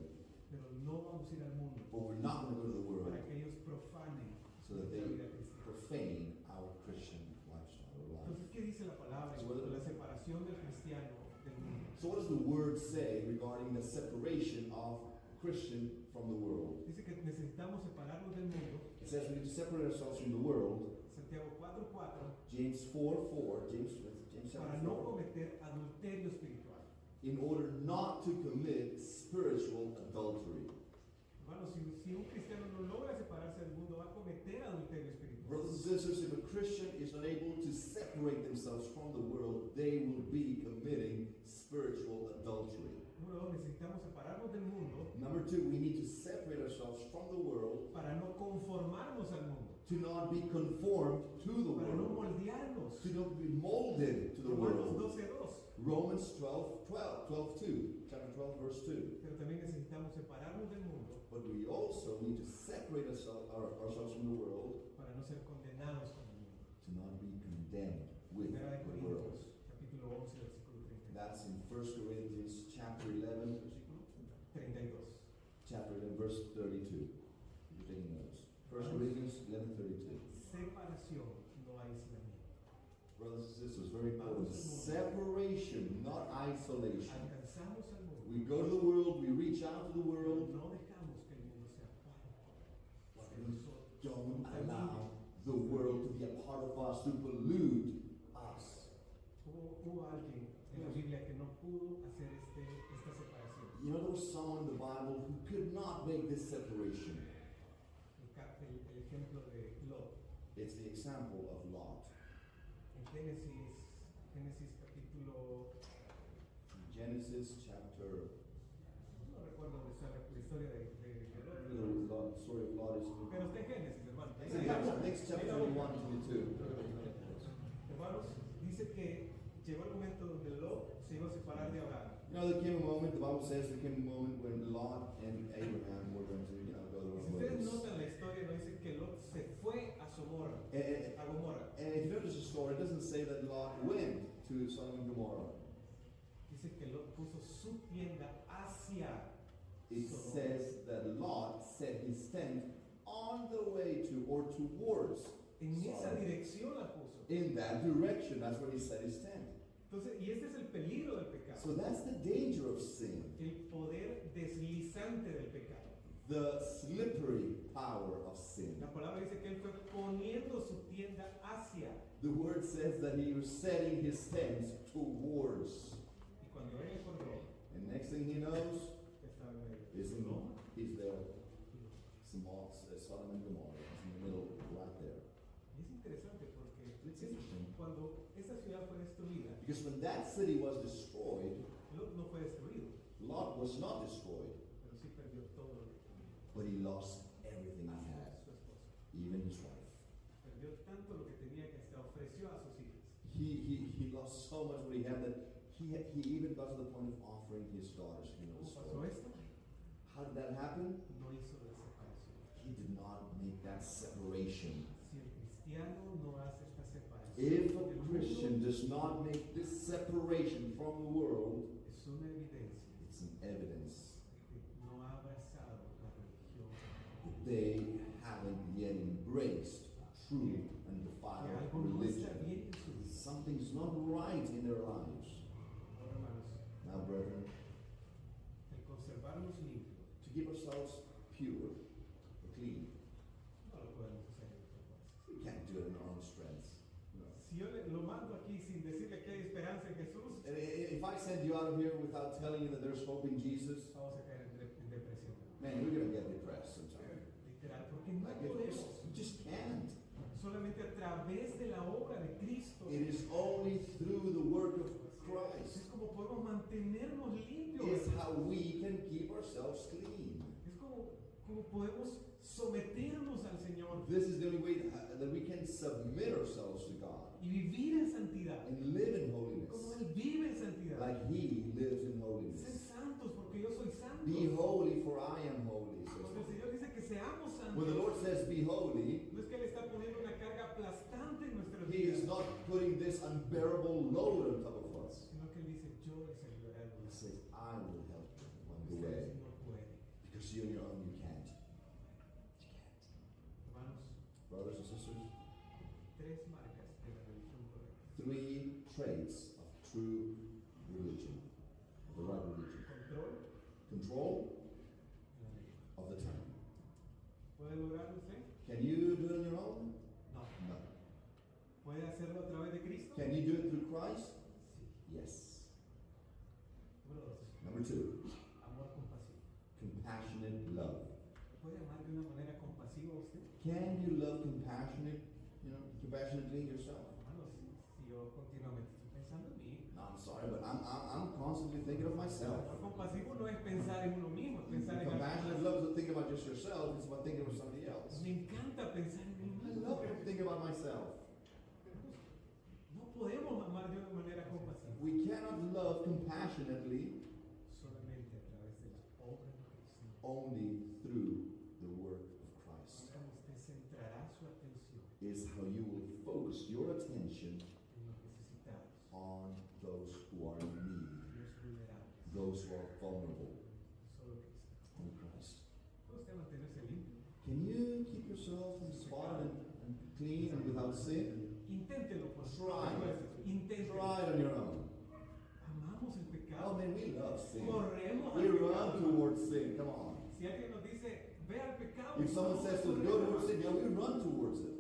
pero no vamos a ir al mundo but we're not going to go to the world para que ellos profanen so that nuestra they vida cristiana. profane our Christian lifestyle or life. Entonces, ¿qué dice la palabra en So cuanto a what- la separación del cristiano del mundo? So what does the word say regarding the separation of a Christian from the world? Dice que necesitamos separarnos del mundo. It says we need to separate ourselves from the world. Santiago 4:4, James 4:4, James para 7:4. no cometer adulterio espiritual. in order not to commit spiritual adultery. Hermanos, si un cristiano no logra separarse del mundo, va a cometer adulterio espiritual. Brothers and sisters, if a Christian is not able to separate themselves from the world, they will be committing spiritual adultery. Número 2, necesitamos separarnos del mundo Number 2, we need to separate ourselves from the world, para no conformarnos al mundo, to not be conformed to the para no world, moldearnos. to not be molded to the Romanos world. 12:2. Romans 12:2, chapter 12, verse 2. Pero también necesitamos separarnos del mundo But we also need to separate ourselves from the world, para no ser condenados con el mundo. to not be condemned with Primera de the world. Corintios, capítulo 11, versículo 32. That's in 1 Corinthians chapter 11, 32. chapter 11, verse 32. If you're taking notes. 1 Corinthians 11:32. Separación, no aislamiento. Brothers and sisters, very important. Separation, not isolation. Alcanzamos al mundo, We go to the world, we reach out to the pero world, no dejamos que el mundo sea parte but de we nosotros. don't allow the world to be a part of us, to pollute us. Hubo alguien en la Biblia que no pudo hacer esta separación. You know, there was someone in the Bible who could not make this separation. El ejemplo de Lot. It's the example of Lot. En Génesis capítulo, Genesis chapter, no recuerdo dónde está la historia de the Lot, story of Lot is pero está en Génesis, hermano. I think it's chapter 21, 22. Hermanos, dice que llegó el momento donde Lot se iba a separar de Abraham. You know, there came a moment, the Bible says there came a moment when Lot and Abraham were going to, go their Y si own ustedes ways. notan la historia, no dice que Lot se fue a Somorra, a Gomorra. And if you notice the story, it doesn't say that Lot went to Sodom and Gomorrah. Dice que Lot puso su tienda hacia It Sodoma. says that Lot set his tent on the way to or towards En esa Sodom. dirección la puso. In that direction, that's where he set his tent. Entonces, y este es el peligro del pecado. So that's the danger of sin, El poder deslizante del pecado. the slippery power of sin. La palabra dice que él fue poniendo su tienda hacia. The word says that he was setting his tent towards. Y cuando él encontró, And next thing he knows, que estaba en medio. is Sodoma he's there. y Lot. Sodom and Gomorrah. It's in the middle, right there. Y es interesante porque It's interesting. cuando esa ciudad fue destruida, Because when that city was destroyed, Lot no fue destruido, Lot was not destroyed, pero sí perdió todo lo que tenía. but he lost everything he Hasta had, su esposa. even his wife. Perdió tanto lo que tenía que hasta ofreció a sus hijas. He lost so much what he had that he even got to the point of offering his daughters. You know, ¿Cómo the pasó story. esto? How did that happen? No hizo la separación. He did not make that separation. Si el cristiano no hace esta separación, If del a mundo, Christian does not make this separation from the world, es una evidencia it's an evidence de que no ha abrazado la religión, that they haven't yet embraced true and que defiled algo no está religion. bien en su vida. Something's not right in their lives. Ahora, hermanos, Now, brethren, el conservarnos limpios to keep ourselves pure or clean, no lo podemos hacer en otra cosa. we can't do it in our own strength. You know. Si yo lo mando aquí sin decirle que hay esperanza en Jesús, And if I send you out of here without telling you that there's hope in Jesus, vamos a caer en depresión. man, you're going to get depressed sometime. Literal, porque no Like, you podemos. just can't. Solamente a través de la obra de Cristo. It is only through the work of Es Christ como podemos mantenernos limpios. is how we can keep ourselves clean. Es como podemos someternos al Señor This is the only way that we can submit ourselves to God y vivir en santidad. and live in Como holiness Él vive en santidad. like He lives in Ser holiness. santos porque yo soy santo. Be holy, for I am holy. says Cuando el the Lord. Señor dice que seamos santos, When the Lord says be holy, no es que Él está poniendo una carga aplastante en nuestras He is vidas, not putting this unbearable load on top of us. sino que Él dice, yo les ayudaré a He los says, I will help you along the ustedes way. no pueden. Because you on your own, you can't. You can't. Hermanos, Brothers and sisters, tres marcas de la religión correcta. 3 traits of true religion, of the right religion. Control Control y la ley. of the tongue. ¿Puede lograrlo usted? Can you do it on your own? No. No. ¿Puede hacerlo a través de Cristo? Can you do it through Christ? Sí. Yes. Número Number 2, amor compasivo. compassionate love. ¿Puede amar de una manera compasiva usted? Can you love compassionately yourself? Hermano, si yo continuamente estoy pensando en mí. No, I'm sorry, but I'm constantly thinking of myself. Amor compasivo no es pensar en uno mismo, es pensar en Compassionate alguien love isn't thinking about just yourself, it's about thinking of somebody más. else. Me encanta pensar en mí I mismo. love to think about myself. No podemos amar de una manera compasiva. We cannot love compassionately Solamente a través de la obra de Cristo. only through the work of Christ. Como usted centrará su atención Is how you will focus your attention en los necesitados, on those who are in need, los vulnerables. those who are vulnerable Solo Cristo. in Christ. ¿Puede usted mantenerse limpio? Can you keep yourself spotted and clean and without sin? Inténtelo por Try. Inténtelo. Try it on your own. Amamos el Oh pecado. man, we love sin. Corremos We al run pecado. towards sin. Come on. Si alguien nos dice, ve al pecado. If someone vamos says a to us, correr. go towards sin, yeah, we run towards it.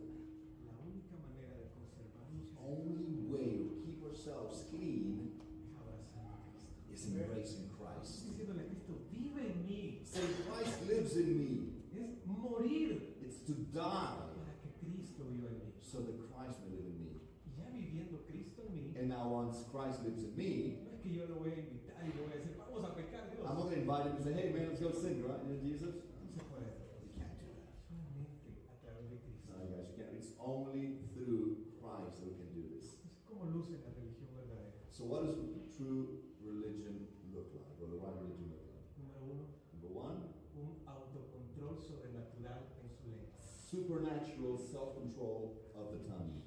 La única manera de conservarnos The only way to keep ourselves clean es abrazando a Cristo. is embracing Christ. Diciéndole a Cristo, vive en mí. Say, Christ lives in me. Es morir It's to die para que Cristo viva en mí. so that Christ may live in me. Y ya viviendo Cristo en mí, And now once Christ lives in me, no es que yo lo voy a invitar y le voy a decir, vamos a pecar, Dios. I'm not going to invite him and say, hey man, let's go sin, right? You know Jesus? No se puede. You can't do that. Solamente a través de Cristo. No, guys, you can't. It's only through Christ that we can do this. Es como luce la religión verdadera. So what does true religion look like? Or the right religion look like? Número uno, Number 1, un autocontrol sobrenatural en su lengua. supernatural self-control of the tongue.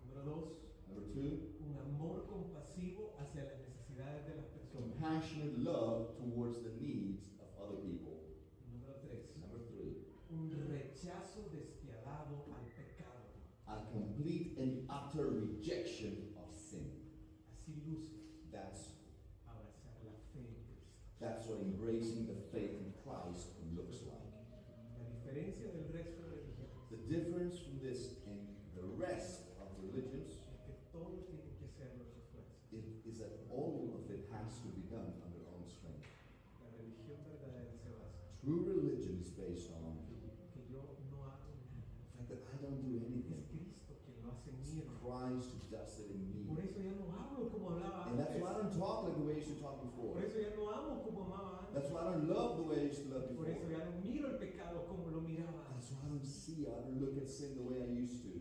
Número dos, Number 2, un amor compasivo hacia las necesidades de las personas. compassionate love towards the needs of other people. Y número tres, Number 3, un rechazo despiadado al pecado. a complete and utter rejection of sin. Así luce That's abrazar la fe en Cristo. That's what embracing the faith in Christ looks like. La diferencia del resto de religiones The difference from this and the rest of religions es que todo tiene que ser nuestra fuerza. is that all of it has to be done on their own strength. La religión verdadera se basa True religion is based on que yo no hago nada. the fact that I don't do Es anything. Cristo quien lo hace en It's mí. hermano. Christ who does it in me. Por eso ya no hablo como hablaba And that's antes. why I don't talk like the way I used to talk Por before. eso ya no amo como amaba antes. That's why I don't love the way I used to love Por eso before. ya no miro el pecado como lo miraba That's antes. why I don't look at sin the way I used to.